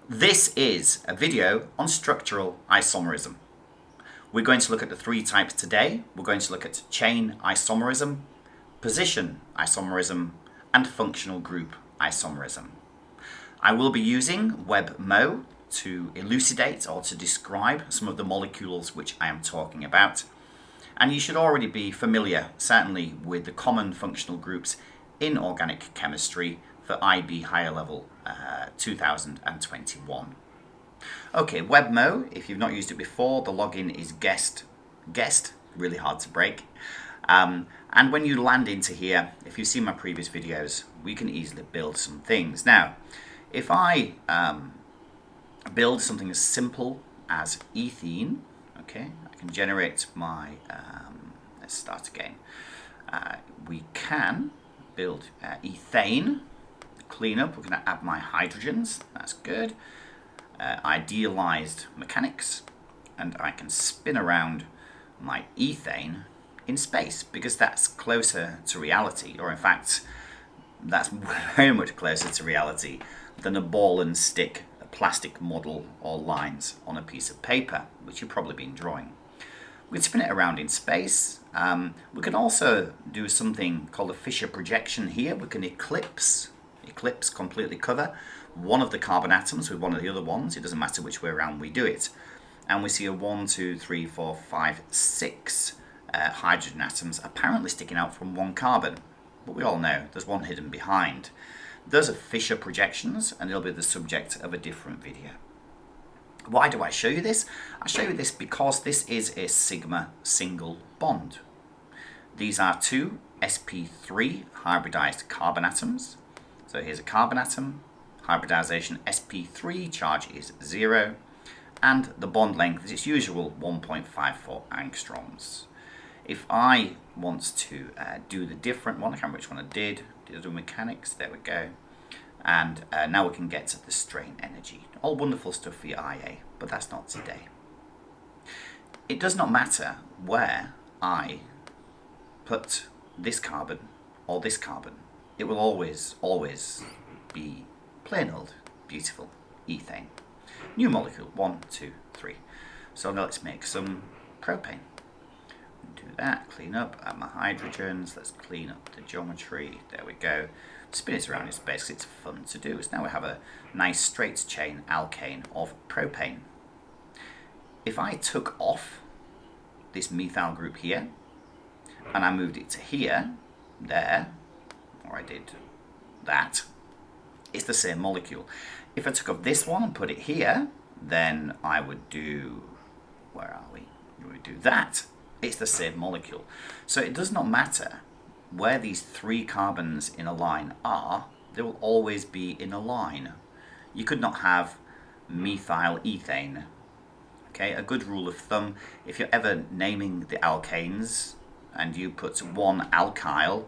This is a video on structural isomerism. We're going to look at the three types today. We're going to look at chain isomerism, position isomerism, and functional group isomerism. I will be using WebMo to elucidate or to describe some of the molecules which I am talking about. And you should already be familiar, certainly, with the common functional groups in organic chemistry for IB Higher Level 2021. Okay, WebMo, if you've not used it before, the login is guest, really hard to break. And when you land into here, if you've seen my previous videos, we can easily build some things. Now, if I build something as simple as ethene, okay, I can generate my, let's start again. We can build ethane, clean up, we're going to add my hydrogens, that's good. Idealized mechanics, and I can spin around my ethane in space because that's closer to reality, or in fact, that's very much closer to reality than a ball and stick, a plastic model or lines on a piece of paper, which you've probably been drawing. We can spin it around in space. We can also do something called a Fischer projection here. We can eclipse, completely cover one of the carbon atoms with one of the other ones. It doesn't matter which way around we do it. And we see a 1, 2, 3, 4, 5, 6 hydrogen atoms apparently sticking out from one carbon. But we all know there's one hidden behind. Those are Fischer projections, and they'll be the subject of a different video. Why do I show you this? I show you this because this is a sigma single bond. These are two sp3 hybridized carbon atoms. So here's a carbon atom, hybridization sp3, charge is 0, and the bond length is its usual 1.54 angstroms. If I want to do the different one, I can't remember which one I did the mechanics, there we go. And now we can get to the strain energy. All wonderful stuff for your IA, but that's not today. It does not matter where I put this carbon or this carbon. It will always be plain old, beautiful ethane. New molecule, 1, 2, 3. So now let's make some propane. Do that, clean up, add my hydrogens, let's clean up the geometry, there we go. Spin it around in space because it's fun to do. So now we have a nice straight chain alkane of propane. If I took off this methyl group here, and I moved it to here, there, or I did that, it's the same molecule. If I took off this one and put it here, then I would do, where are we? We would do that. It's the same molecule. So it does not matter where these three carbons in a line are, they will always be in a line. You could not have methyl ethane. Okay, a good rule of thumb, if you're ever naming the alkanes and you put one alkyl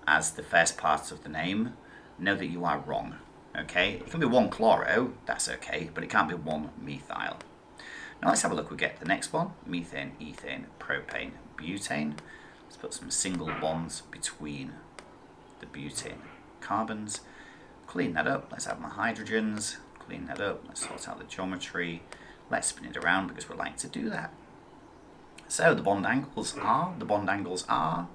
as the first part of the name, know that you are wrong. Okay, it can be one chloro, that's okay, but it can't be one methyl. Now let's have a look. We get the next one: methane, ethane, propane, butane. Let's put some single bonds between the butane carbons. Clean that up. Let's add my hydrogens. Clean that up. Let's sort out the geometry. Let's spin it around because we like to do that. So the bond angles are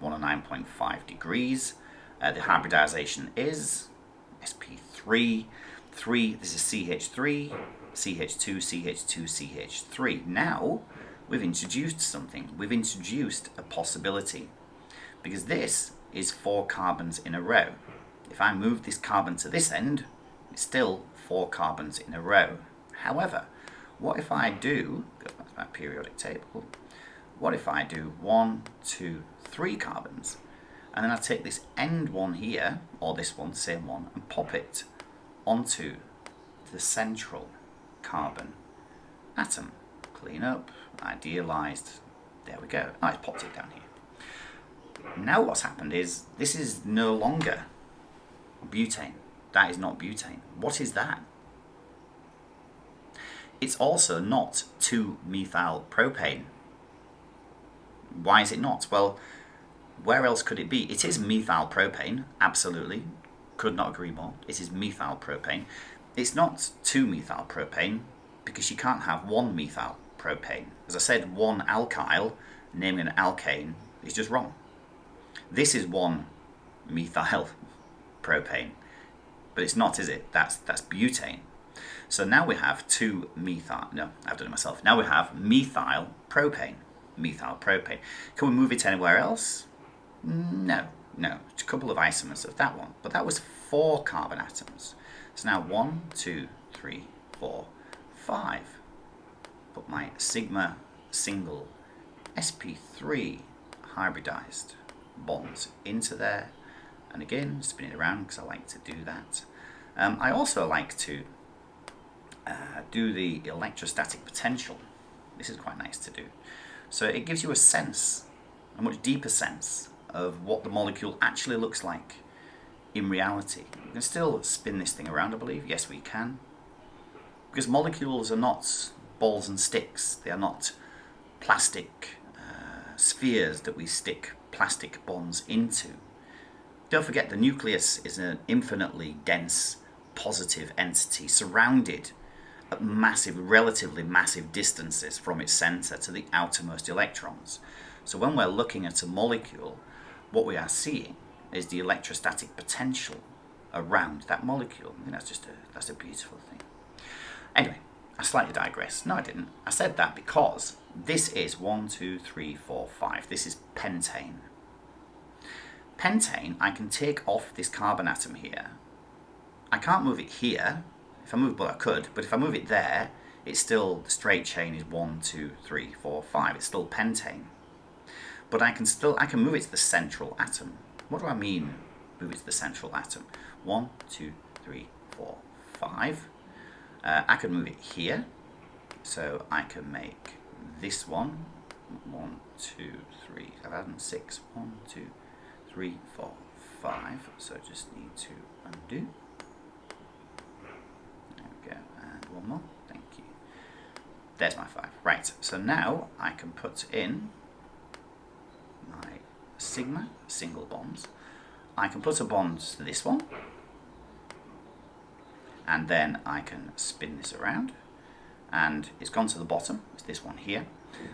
1 and 9.5 degrees. The hybridization is sp3, 3, this is CH3, CH2, CH2, CH3. Now, we've introduced something. We've introduced a possibility. Because this is 4 carbons in a row. If I move this carbon to this end, it's still 4 carbons in a row. However, what if I do, go back to my periodic table, what if I do 1, 2, 3 carbons, and then I take this end one here, or this one, same one, and pop it onto the central carbon atom. Clean up, idealized, there we go. Oh, it's popped it down here. Now what's happened is, this is no longer butane. That is not butane. What is that? It's also not 2-methyl propane. Why is it not? Well, where else could it be? It is methyl propane, absolutely. Could not agree more. It is methyl propane. It's not 2-methyl propane because you can't have 1-methyl propane. As I said, 1-alkyl, naming an alkane, is just wrong. This is 1-methyl propane, but it's not, is it? That's butane. So now we have 2-methyl. No, I've done it myself. Now we have methyl propane. Methyl propane. Can we move it anywhere else? No. It's a couple of isomers of that one, but that was 4 carbon atoms. So now 1, 2, 3, 4, 5. Put my sigma single sp3 hybridized bonds into there, and again spin it around because I like to do that. I also like to do the electrostatic potential. This is quite nice to do. So it gives you a sense, a much deeper sense of what the molecule actually looks like in reality. We can still spin this thing around, I believe. Yes, we can. Because molecules are not balls and sticks. They are not plastic spheres that we stick plastic bonds into. Don't forget, the nucleus is an infinitely dense, positive entity surrounded at relatively massive distances from its center to the outermost electrons. So when we're looking at a molecule, what we are seeing is the electrostatic potential around that molecule. I think that's a beautiful thing. Anyway, I slightly digress. No, I didn't. I said that because this is 1, 2, 3, 4, 5. This is pentane. Pentane, I can take off this carbon atom here. I can't move it here. Well, I could, but if I move it there, it's still, the straight chain is 1, 2, 3, 4, 5. It's still pentane. But I can move it to the central atom. What do I mean, move it to the central atom? 1, 2, 3, 4, 5. I can move it here. So I can make this one. 1, 2, 3. I've added 6. 1, 2, 3, 4, 5. So I just need to undo. There we go. And one more. Thank you. There's my 5. Right. So now I can put in my sigma single bonds. I can put a bond to this one, and then I can spin this around, and it's gone to the bottom. It's this one here.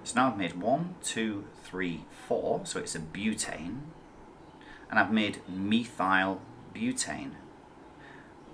So now I've made 1, 2, 3, 4, so it's a butane, and I've made methyl butane.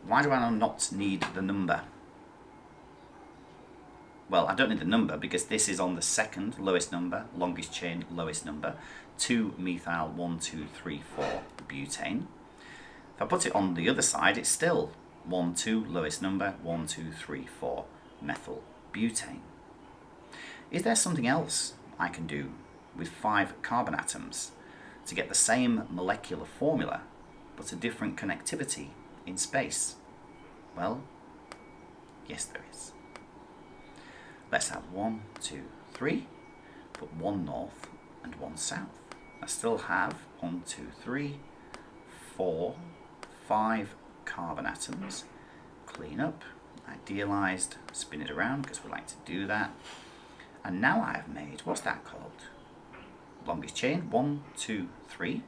Why do I not need the number? Well, I don't need the number because this is on the second lowest number, longest chain, lowest number. 2-methyl 1, 2, 3, 4 butane. If I put it on the other side, it's still 1, 2, lowest number, 1, 2, 3, 4 methyl butane. Is there something else I can do with 5 carbon atoms to get the same molecular formula but a different connectivity in space? Well, yes there is. Let's have 1, 2, 3, put 1 north and 1 south. I still have 1, 2, 3, 4, 5 carbon atoms. Clean up, idealized, spin it around because we like to do that. And now I have made, what's that called? Longest chain, 1, 2, 3,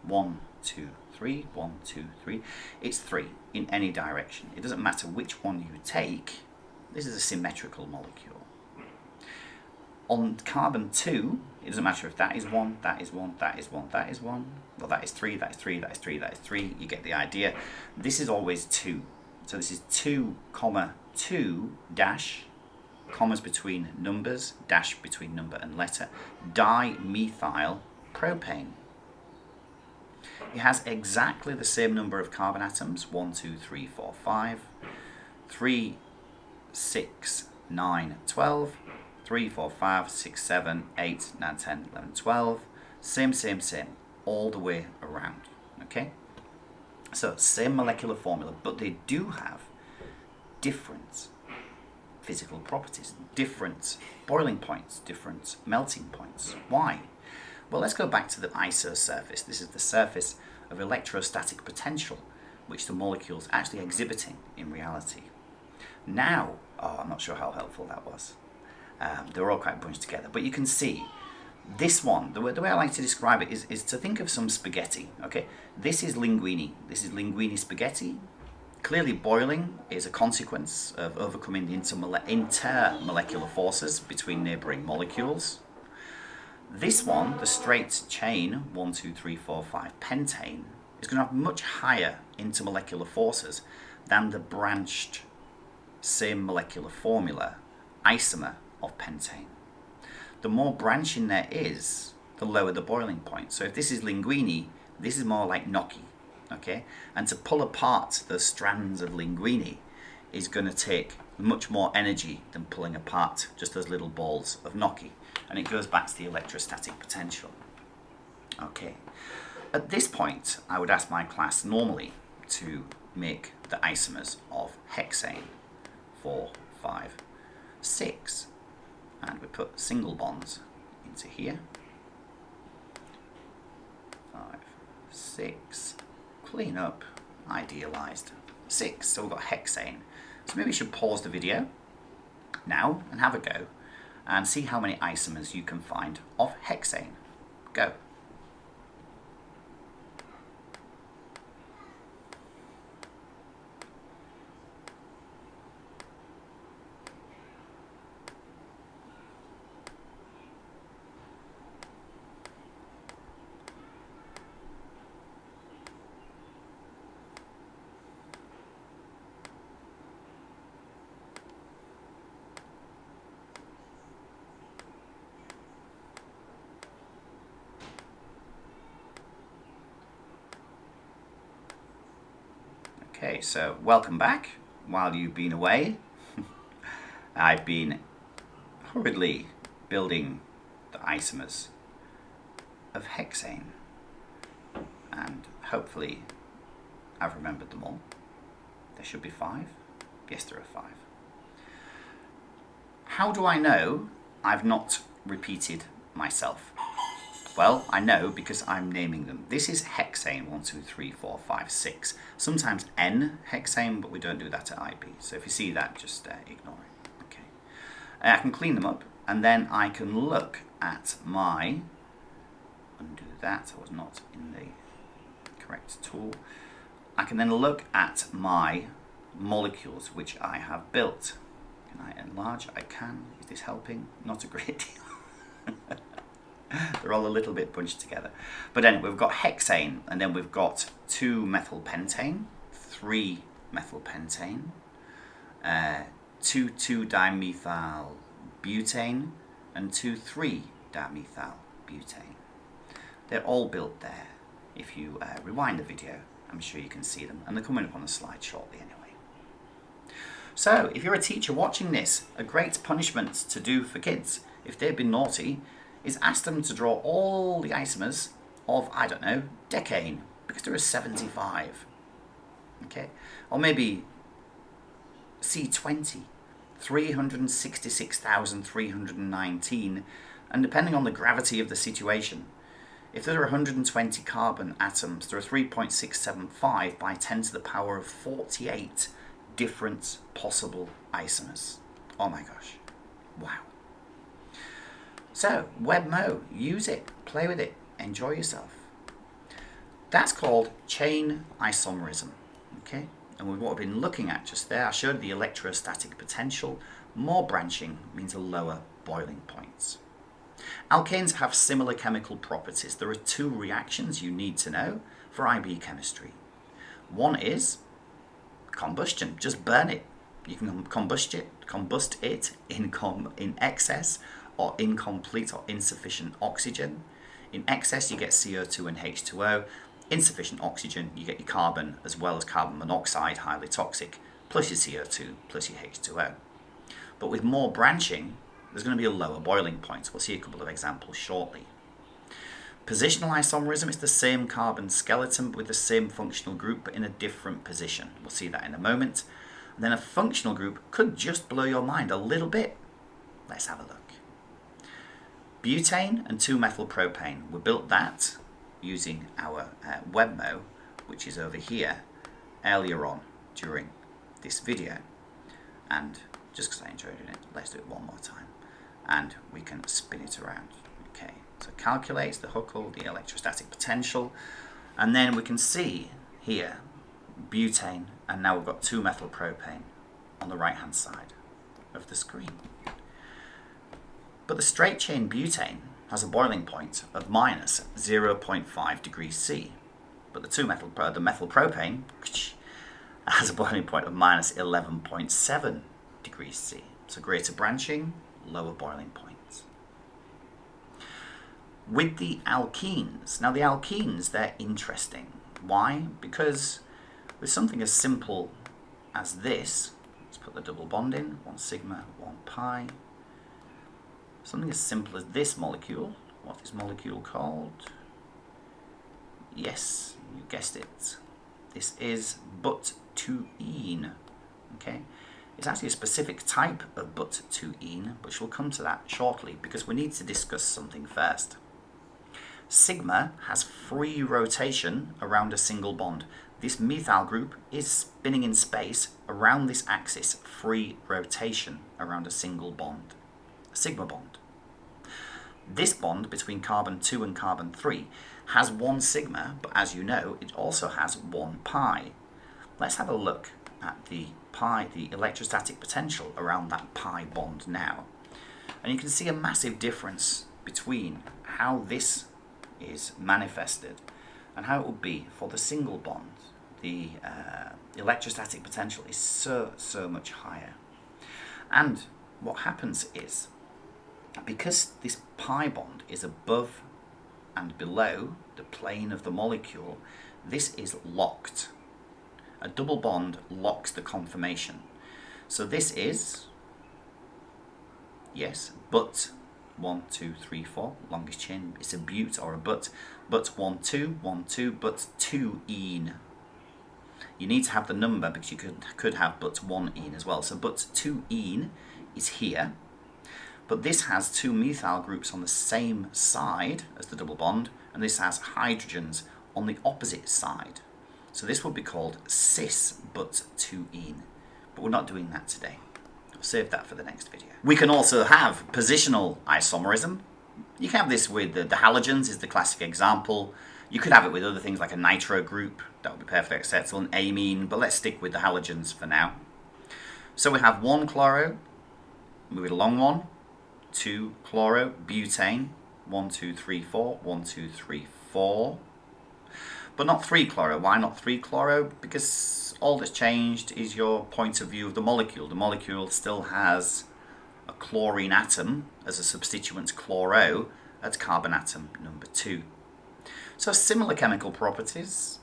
1, 2, 3, 1, 2, 3. It's 3 in any direction. It doesn't matter which one you take. This is a symmetrical molecule. On carbon 2, it doesn't matter if that is 1, that is 1, that is 1, that is 1. Well, that is 3, that is 3, that is 3, that is 3. You get the idea. This is always 2. So this is 2, 2, dash, commas between numbers, dash between number and letter, dimethyl propane. It has exactly the same number of carbon atoms, 1, 2, 3, 4, 5, 3, 6, 9, 12, 3, 4, 5, 6, 7, 8, 9, 10, 11, 12. Same, all the way around. Okay? So, same molecular formula, but they do have different physical properties, different boiling points, different melting points. Why? Well, let's go back to the isosurface. This is the surface of electrostatic potential, which the molecule's actually exhibiting in reality. Now, I'm not sure how helpful that was. They're all quite bunched together, but you can see this one, the way I like to describe it is to think of some spaghetti, okay? This is linguine. This is linguine spaghetti. Clearly, boiling is a consequence of overcoming the intermolecular forces between neighbouring molecules. This one, the straight chain 1, 2, 3, 4, 5 pentane, is going to have much higher intermolecular forces than the branched same molecular formula isomer of pentane. The more branching there is, the lower the boiling point. So if this is linguine, this is more like gnocchi, okay? And to pull apart the strands of linguine is going to take much more energy than pulling apart just those little balls of gnocchi. And it goes back to the electrostatic potential. Okay. At this point, I would ask my class normally to make the isomers of hexane, 4, 5, 6. And we put single bonds into here. 5, 6. Clean up, idealized. 6. So we've got hexane. So maybe we should pause the video now and have a go and see how many isomers you can find of hexane. Go. Okay, so welcome back. While you've been away, I've been hurriedly building the isomers of hexane, and hopefully I've remembered them all. There should be 5. Yes, there are 5. How do I know I've not repeated myself? Well, I know because I'm naming them. This is hexane 1, 2, 3, 4, 5, 6. Sometimes N-hexane, but we don't do that at IB. So if you see that, just ignore it. Okay. I can clean them up, and then I can look at my, undo that, I was not in the correct tool. I can then look at my molecules which I have built. Can I enlarge? I can. Is this helping? Not a great deal. They're all a little bit bunched together. But anyway, we've got hexane, and then we've got 2-methylpentane, 3-methylpentane, 2,2-dimethylbutane, and 2,3-dimethylbutane. They're all built there. If you rewind the video, I'm sure you can see them, and they're coming up on the slide shortly anyway. So, if you're a teacher watching this, a great punishment to do for kids, if they've been naughty, is ask them to draw all the isomers of, I don't know, decane, because there are 75. Okay? Or maybe C20, 366,319, and depending on the gravity of the situation, if there are 120 carbon atoms, there are 3.675 by 10 to the power of 48 different possible isomers. Oh my gosh. Wow. So, WebMo, use it, play with it, enjoy yourself. That's called chain isomerism, okay? And with what we've been looking at just there, I showed the electrostatic potential. More branching means a lower boiling point. Alkanes have similar chemical properties. There are 2 reactions you need to know for IB chemistry. One is combustion, just burn it. You can combust it in excess, or incomplete or insufficient oxygen. In excess, you get CO2 and H2O. Insufficient oxygen, you get your carbon as well as carbon monoxide, highly toxic, plus your CO2, plus your H2O. But with more branching, there's going to be a lower boiling point. We'll see a couple of examples shortly. Positional isomerism is the same carbon skeleton with the same functional group, but in a different position. We'll see that in a moment. And then a functional group could just blow your mind a little bit. Let's have a look. Butane and 2-methylpropane. We built that using our WebMo, which is over here, earlier on during this video. And just because I enjoyed it, let's do it one more time. And we can spin it around. Okay, so it calculates the Huckel, the electrostatic potential, and then we can see here butane And now we've got 2-methylpropane on the right-hand side of the screen. But the straight-chain butane has a boiling point of minus 0.5 degrees C. But the methylpropane has a boiling point of minus 11.7 degrees C. So greater branching, lower boiling points. With the alkenes, now the alkenes, they're interesting. Why? Because with something as simple as this, let's put the double bond in, 1 sigma, 1 pi. Something as simple as this molecule, what is this molecule called? Yes, you guessed it. This is but-2-ene. Okay? It's actually a specific type of but-2-ene, but we'll come to that shortly because we need to discuss something first. Sigma has free rotation around a single bond. This methyl group is spinning in space around this axis, free rotation around a single bond, a sigma bond. This bond between carbon 2 and carbon 3 has 1 sigma, but as you know, it also has 1 pi. Let's have a look at the pi, the electrostatic potential around that pi bond now. And you can see a massive difference between how this is manifested and how it would be for the single bond. The electrostatic potential is so much higher. And what happens is, because this pi bond is above and below the plane of the molecule, this is locked. A double bond locks the conformation. So this is, yes, but 1, 2, 3, 4, longest chain, it's a but or a but 1, 2, 1, 2, but 2-ene. You need to have the number because you could have but 1-ene as well. So but 2-ene is here, but this has 2 methyl groups on the same side as the double bond, and this has hydrogens on the opposite side. So this would be called cis but 2-ene, but we're not doing that today. I'll save that for the next video. We can also have positional isomerism. You can have this with the halogens is the classic example. You could have it with other things like a nitro group. That would be perfectly acceptable, an amine, but let's stick with the halogens for now. So we have 1 chloro, move it along 1, 2 chloro, butane, 1, 2, 3, 4, 1, 2, 3, 4. But not 3 chloro. Why not 3 chloro? Because all that's changed is your point of view of the molecule. The molecule still has a chlorine atom as a substituent chloro at carbon atom number 2. So similar chemical properties,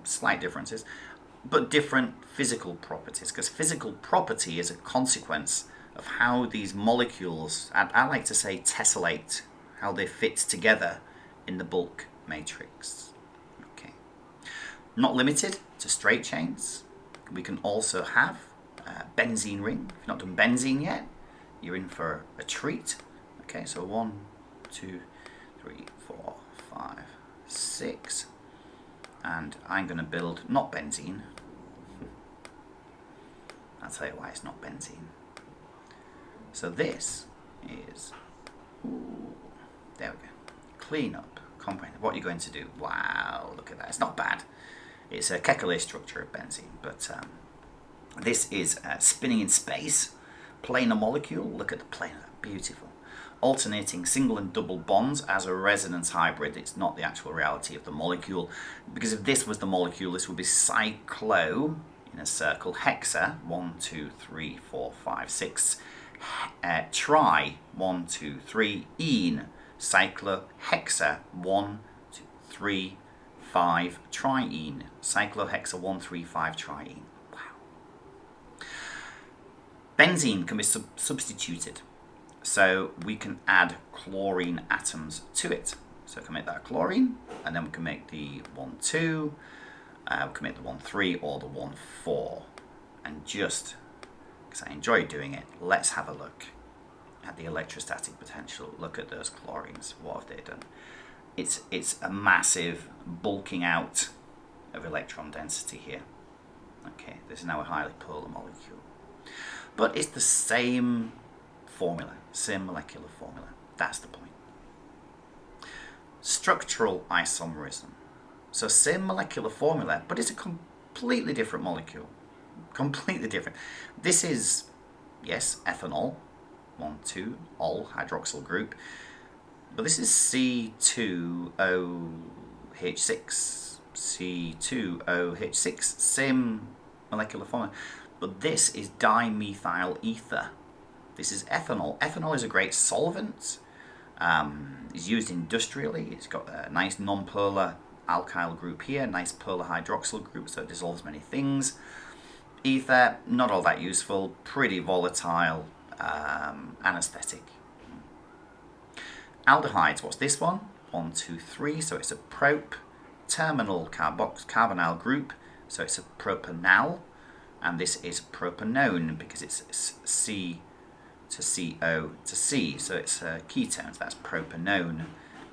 slight differences, but different physical properties, because physical property is a consequence of how these molecules, I like to say tessellate, how they fit together in the bulk matrix. Okay. Not limited to straight chains. We can also have a benzene ring. If you've not done benzene yet, you're in for a treat. Okay, so 1, 2, 3, 4, 5, 6. And I'm going to build not benzene. I'll tell you why it's not benzene. So this is, there we go, clean up, comprehensive. What you're going to do, wow, look at that, it's not bad. It's a Kekulé structure of benzene, but this is spinning in space, planar molecule, look at the plane of that, beautiful. Alternating single and double bonds as a resonance hybrid. It's not the actual reality of the molecule, because if this was the molecule, this would be cyclo, in a circle, hexa, 1, 2, 3, 4, 5, 6, tri, 1, 2, 3, ene, cyclohexa, 1, 2, 3, 5, triene, cyclohexa, 1, 3, 5, triene. Wow. Benzene can be substituted, so we can add chlorine atoms to it. So we can make that chlorine, and then we can make the 1, 2, we can make the 1, 3, or the 1, 4, and just because I enjoy doing it, let's have a look at the electrostatic potential. Look at those chlorines. What have they done? It's a massive bulking out of electron density here. Okay, this is now a highly polar molecule. But it's the same formula, same molecular formula. That's the point. Structural isomerism. So same molecular formula, but it's a completely different molecule. Completely different. This is, yes, ethanol, 1,2-ol hydroxyl group, but this is C2OH6. C2OH6, same molecular formula, but this is dimethyl ether. This is ethanol. Ethanol is a great solvent. It's used industrially. It's got a nice non-polar alkyl group here, nice polar hydroxyl group, so it dissolves many things. Ether, not all that useful, pretty volatile, anesthetic. Aldehydes, what's this one? 1, 2, 3, so it's a prop. Terminal carbonyl group, so it's a propanal, and this is propanone because it's C to CO to C, so it's ketones, that's propanone.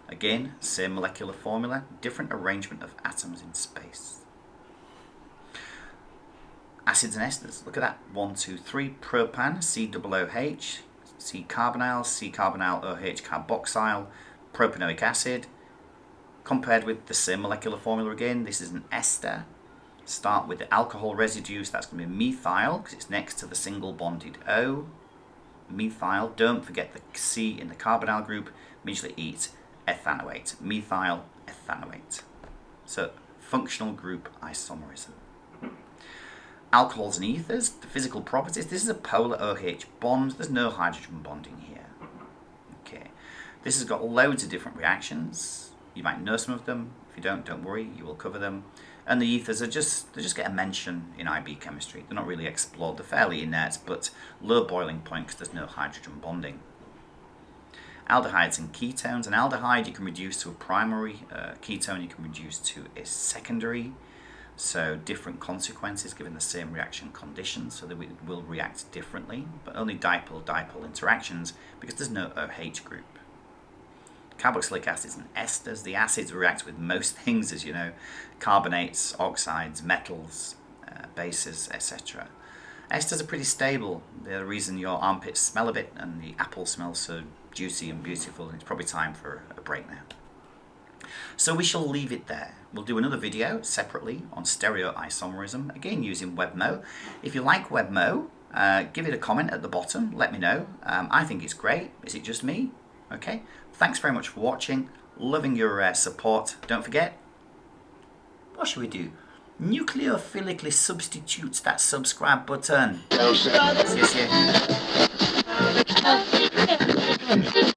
Again, same molecular formula, different arrangement of atoms in space. Acids and esters, look at that, 1, 2, 3, propan, COOH, C-carbonyl, OH carboxyl, propanoic acid. Compared with the same molecular formula again, this is an ester. Start with the alcohol residue, so that's going to be methyl, because it's next to the single bonded O. Methyl, don't forget the C in the carbonyl group, immediately eat ethanoate. Methyl ethanoate. So, functional group isomerism. Alcohols and ethers, the physical properties. This is a polar OH bond, there's no hydrogen bonding here. Okay, this has got loads of different reactions. You might know some of them. If you don't worry, you will cover them. And the ethers they just get a mention in IB chemistry. They're not really explored. They're fairly inert, but low boiling point because there's no hydrogen bonding. Aldehydes and ketones. An aldehyde you can reduce to a primary. Ketone you can reduce to a secondary. So different consequences given the same reaction conditions, so that we will react differently, but only dipole-dipole interactions because there's no OH group. Carboxylic acids and esters. The acids react with most things, as you know, carbonates, oxides, metals, bases, etc. Esters are pretty stable. They're the reason your armpits smell a bit and the apple smells so juicy and beautiful, and it's probably time for a break now. So we shall leave it there. We'll do another video separately on stereoisomerism, again using WebMo. If you like WebMo, give it a comment at the bottom, let me know. I think it's great. Is it just me? Okay. Thanks very much for watching. Loving your support. Don't forget, what should we do? Nucleophilically substitutes that subscribe button. See you soon.